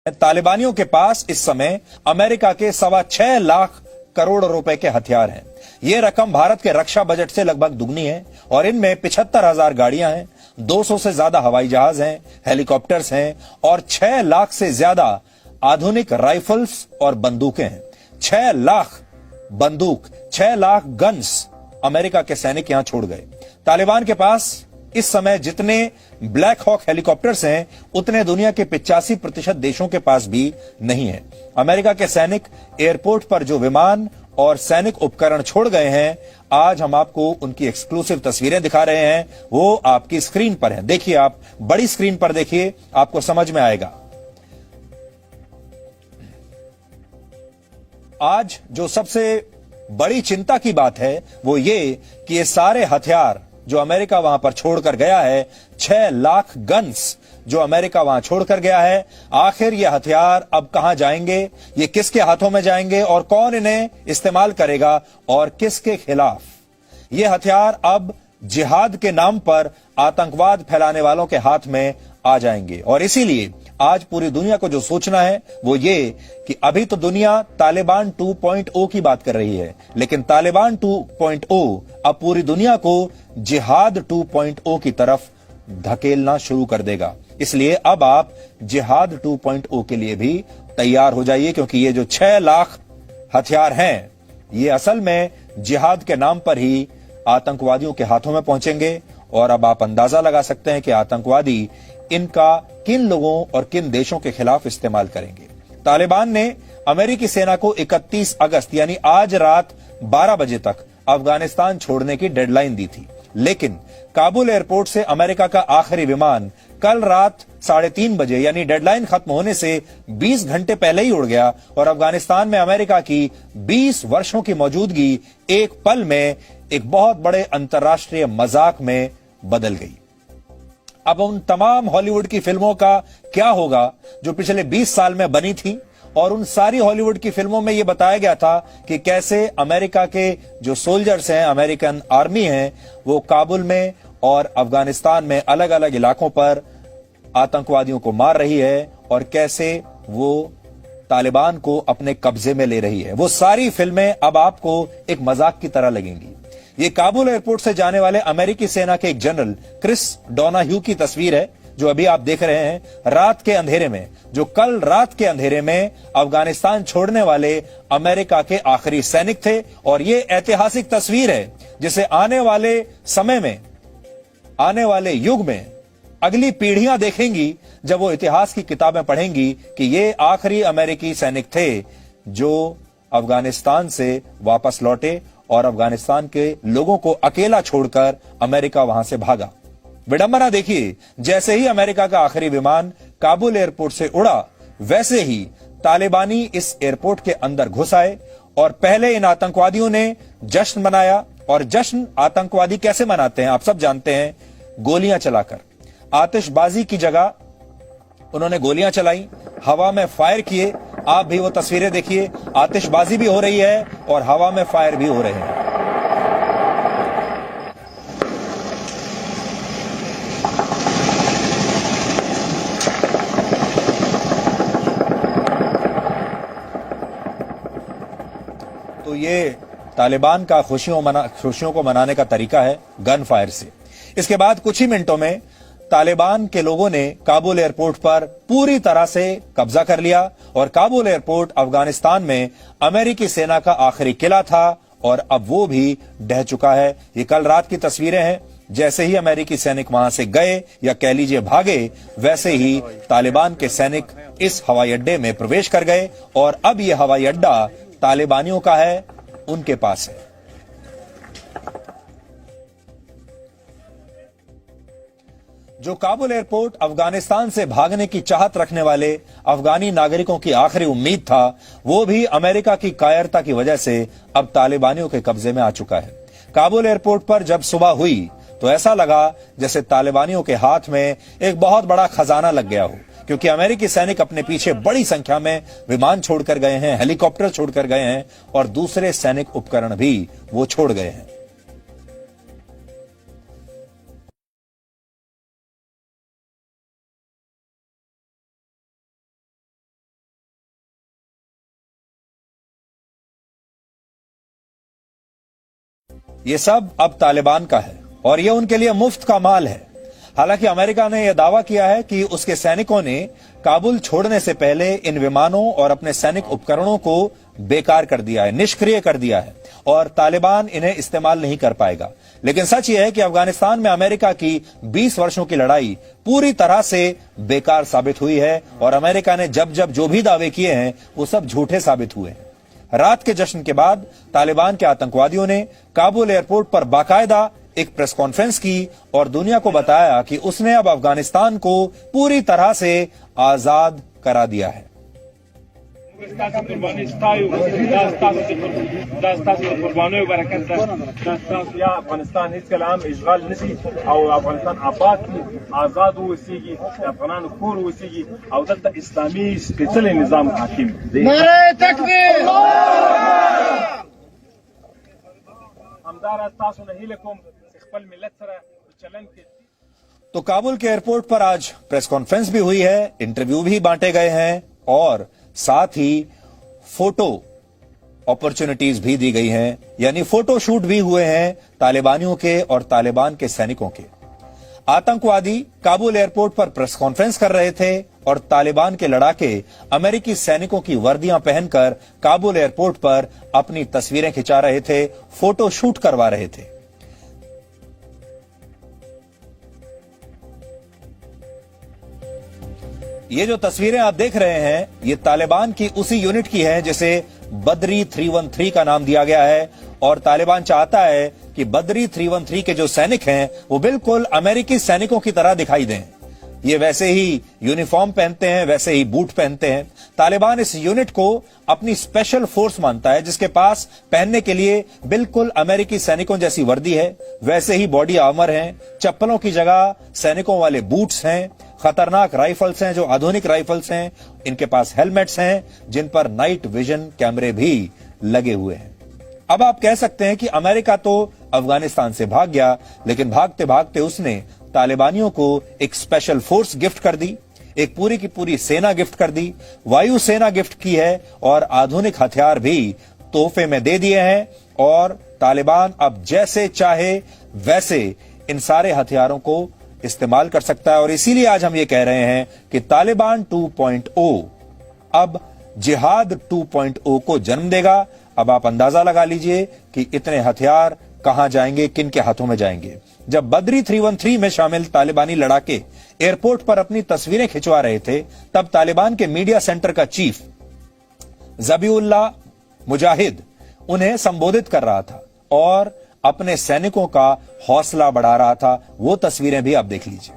तालिबानियों के पास इस समय अमेरिका के 6.25 लाख करोड़ रुपए के हथियार हैं। यह रकम भारत के रक्षा बजट से लगभग दुगनी है और इनमें 75,000 गाड़ियां हैं, 200 से ज्यादा हवाई जहाज हैं, हेलीकॉप्टर्स हैं और 6 लाख से ज्यादा आधुनिक राइफल्स और बंदूकें हैं। 6 लाख बंदूक, 6 लाख गन्स अमेरिका के सैनिक यहां छोड़ गए। तालिबान के पास इस समय जितने ब्लैक हॉक हेलीकॉप्टर्स हैं उतने दुनिया के 85% देशों के पास भी नहीं है। अमेरिका के सैनिक एयरपोर्ट पर जो विमान और सैनिक उपकरण छोड़ गए हैं, आज हम आपको उनकी एक्सक्लूसिव तस्वीरें दिखा रहे हैं। वो आपकी स्क्रीन पर हैं। देखिए, आप बड़ी स्क्रीन पर देखिए, आपको समझ में आएगा। आज जो सबसे बड़ी चिंता की बात है वो ये कि ये सारे हथियार जो अमेरिका वहां पर छोड़कर गया है, 6 लाख गन्स जो अमेरिका वहां छोड़कर गया है, आखिर ये हथियार अब कहां जाएंगे, ये किसके हाथों में जाएंगे और कौन इन्हें इस्तेमाल करेगा और किसके खिलाफ? ये हथियार अब जिहाद के नाम पर आतंकवाद फैलाने वालों के हाथ में आ जाएंगे। और इसीलिए आज पूरी दुनिया को जो सोचना है वो ये कि अभी तो दुनिया तालिबान 2.0 की बात कर रही है, लेकिन तालिबान 2.0 अब पूरी दुनिया को जिहाद 2.0 की तरफ धकेलना शुरू कर देगा। इसलिए अब आप जिहाद 2.0 के लिए भी तैयार हो जाइए, क्योंकि ये जो 6 लाख हथियार हैं ये असल में जिहाद के नाम पर ही आतंकवादियों के हाथों में पहुंचेंगे। और अब आप अंदाजा लगा सकते हैं कि आतंकवादी इनका किन लोगों और किन देशों के खिलाफ इस्तेमाल करेंगे। तालिबान ने अमेरिकी सेना को 31 अगस्त यानी आज रात 12 बजे तक अफगानिस्तान छोड़ने की डेडलाइन दी थी, लेकिन काबुल एयरपोर्ट से अमेरिका का आखिरी विमान कल रात 3:30 बजे यानी डेडलाइन खत्म होने से 20 घंटे पहले ही उड़ गया और अफगानिस्तान में अमेरिका की 20 वर्षों की मौजूदगी एक पल में एक बहुत बड़े अंतर्राष्ट्रीय मजाक में बदल गई। अब उन तमाम हॉलीवुड की फिल्मों का क्या होगा जो पिछले 20 साल में बनी थी, और उन सारी हॉलीवुड की फिल्मों में यह बताया गया था कि कैसे अमेरिका के जो सोल्जर्स हैं, अमेरिकन आर्मी हैं, वो काबुल में और अफगानिस्तान में अलग अलग इलाकों पर आतंकवादियों को मार रही है और कैसे वो तालिबान को अपने कब्जे में ले रही है। वो सारी फिल्में अब आपको एक मजाक की तरह लगेंगी। ये काबुल एयरपोर्ट से जाने वाले अमेरिकी सेना के एक जनरल क्रिस डोनाह्यू की तस्वीर है जो अभी आप देख रहे हैं। रात के अंधेरे में, जो कल रात के अंधेरे में अफगानिस्तान छोड़ने वाले अमेरिका के आखिरी सैनिक थे। और ये ऐतिहासिक तस्वीर है जिसे आने वाले समय में, आने वाले युग में अगली पीढ़ियां देखेंगी जब वो इतिहास की किताबें पढ़ेंगी कि ये आखिरी अमेरिकी सैनिक थे जो अफगानिस्तान से वापस लौटे और अफगानिस्तान के लोगों को अकेला छोड़कर अमेरिका वहां से भागा। विडंबना देखिए, जैसे ही अमेरिका का आखिरी विमान काबुल एयरपोर्ट से उड़ा, वैसे ही तालिबानी इस एयरपोर्ट के अंदर घुस आए और पहले इन आतंकवादियों ने जश्न मनाया। और जश्न आतंकवादी कैसे मनाते हैं आप सब जानते हैं, गोलियां चलाकर। आतिशबाजी की जगह उन्होंने गोलियां चलाई, हवा में फायर किए। आप भी वो तस्वीरें देखिए, आतिशबाजी भी हो रही है और हवा में फायर भी हो रहे हैं। तो ये तालिबान का खुशियों को मनाने का तरीका है गन फायर से। इसके बाद कुछ ही मिनटों में तालिबान के लोगों ने काबुल एयरपोर्ट पर पूरी तरह से कब्जा कर लिया और काबुल एयरपोर्ट अफगानिस्तान में अमेरिकी सेना का आखिरी किला था और अब वो भी ढह चुका है। ये कल रात की तस्वीरें हैं। जैसे ही अमेरिकी सैनिक वहां से गए या कह लीजिए भागे, वैसे ही तालिबान के सैनिक इस हवाई अड्डे में प्रवेश कर गए और अब यह हवाई अड्डा तालिबानियों का है, उनके पास है। जो काबुल एयरपोर्ट अफगानिस्तान से भागने की चाहत रखने वाले अफगानी नागरिकों की आखिरी उम्मीद था, वो भी अमेरिका की कायरता की वजह से अब तालिबानियों के कब्जे में आ चुका है। काबुल एयरपोर्ट पर जब सुबह हुई तो ऐसा लगा जैसे तालिबानियों के हाथ में एक बहुत बड़ा खजाना लग गया हो, क्योंकि अमेरिकी सैनिक अपने पीछे बड़ी संख्या में विमान छोड़कर गए हैं, हेलीकॉप्टर छोड़कर गए हैं और दूसरे सैनिक उपकरण भी वो छोड़ गए हैं। ये सब अब तालिबान का है और ये उनके लिए मुफ्त का माल है। हालांकि अमेरिका ने यह दावा किया है कि उसके सैनिकों ने काबुल छोड़ने से पहले इन विमानों और अपने सैनिक उपकरणों को बेकार कर दिया है, निष्क्रिय कर दिया है और तालिबान इन्हें इस्तेमाल नहीं कर पाएगा। लेकिन सच यह है कि अफगानिस्तान में अमेरिका की 20 वर्षों की लड़ाई पूरी तरह से बेकार साबित हुई है और अमेरिका ने जब जब जो भी दावे किए हैं वो सब झूठे साबित हुए हैं। रात के जश्न के बाद तालिबान के आतंकवादियों ने काबुल एयरपोर्ट पर बाकायदा एक प्रेस कॉन्फ्रेंस की और दुनिया को बताया कि उसने अब अफगानिस्तान को पूरी तरह से आजाद करा दिया है। तो काबुल के एयरपोर्ट पर आज प्रेस कॉन्फ्रेंस भी हुई है, इंटरव्यू भी बांटे गए हैं और साथ ही फोटो अपॉर्चुनिटीज भी दी गई हैं, यानी फोटो शूट भी हुए हैं तालिबानियों के और तालिबान के सैनिकों के। आतंकवादी काबुल एयरपोर्ट पर प्रेस कॉन्फ्रेंस कर रहे थे और तालिबान के लड़ाके अमेरिकी सैनिकों की वर्दियां पहनकर काबुल एयरपोर्ट पर अपनी तस्वीरें खिंचा रहे थे, फोटो शूट करवा रहे थे। ये जो तस्वीरें आप देख रहे हैं ये तालिबान की उसी यूनिट की है जिसे बदरी 313 का नाम दिया गया है और तालिबान चाहता है कि बदरी 313 के जो सैनिक हैं वो बिल्कुल अमेरिकी सैनिकों की तरह दिखाई दें। ये वैसे ही यूनिफॉर्म पहनते हैं, वैसे ही बूट पहनते हैं। तालिबान इस यूनिट को अपनी स्पेशल फोर्स मानता है जिसके पास पहनने के लिए बिल्कुल अमेरिकी सैनिकों जैसी वर्दी है, वैसे ही बॉडी आर्मर है, चप्पलों की जगह सैनिकों वाले बूट्स हैं, खतरनाक राइफल्स हैं जो आधुनिक राइफल्स हैं, इनके पास हेलमेट्स हैं जिन पर नाइट विजन कैमरे भी लगे हुए हैं। अब आप कह सकते हैं कि अमेरिका तो अफगानिस्तान से भाग गया, लेकिन भागते भागते उसने तालिबानियों को एक स्पेशल फोर्स गिफ्ट कर दी, एक पूरी की पूरी सेना गिफ्ट कर दी, वायु सेना गिफ्ट की है और आधुनिक हथियार भी तोहफे में दे दिए हैं और तालिबान अब जैसे चाहे वैसे इन सारे हथियारों को इस्तेमाल कर सकता है। और इसीलिए आज हम ये कह रहे हैं कि तालिबान 2.0 अब जिहाद 2.0 को जन्म देगा। अब आप अंदाजा लगा लीजिए कि इतने हथियार कहां जाएंगे, किन के हाथों में जाएंगे। जब बदरी 313 में शामिल तालिबानी लड़ाके एयरपोर्ट पर अपनी तस्वीरें खिंचवा रहे थे तब तालिबान के मीडिया सेंटर का चीफ ज़बीउल्लाह मुजाहिद उन्हें संबोधित कर रहा था और अपने सैनिकों का हौसला बढ़ा रहा था। वो तस्वीरें भी आप देख लीजिए।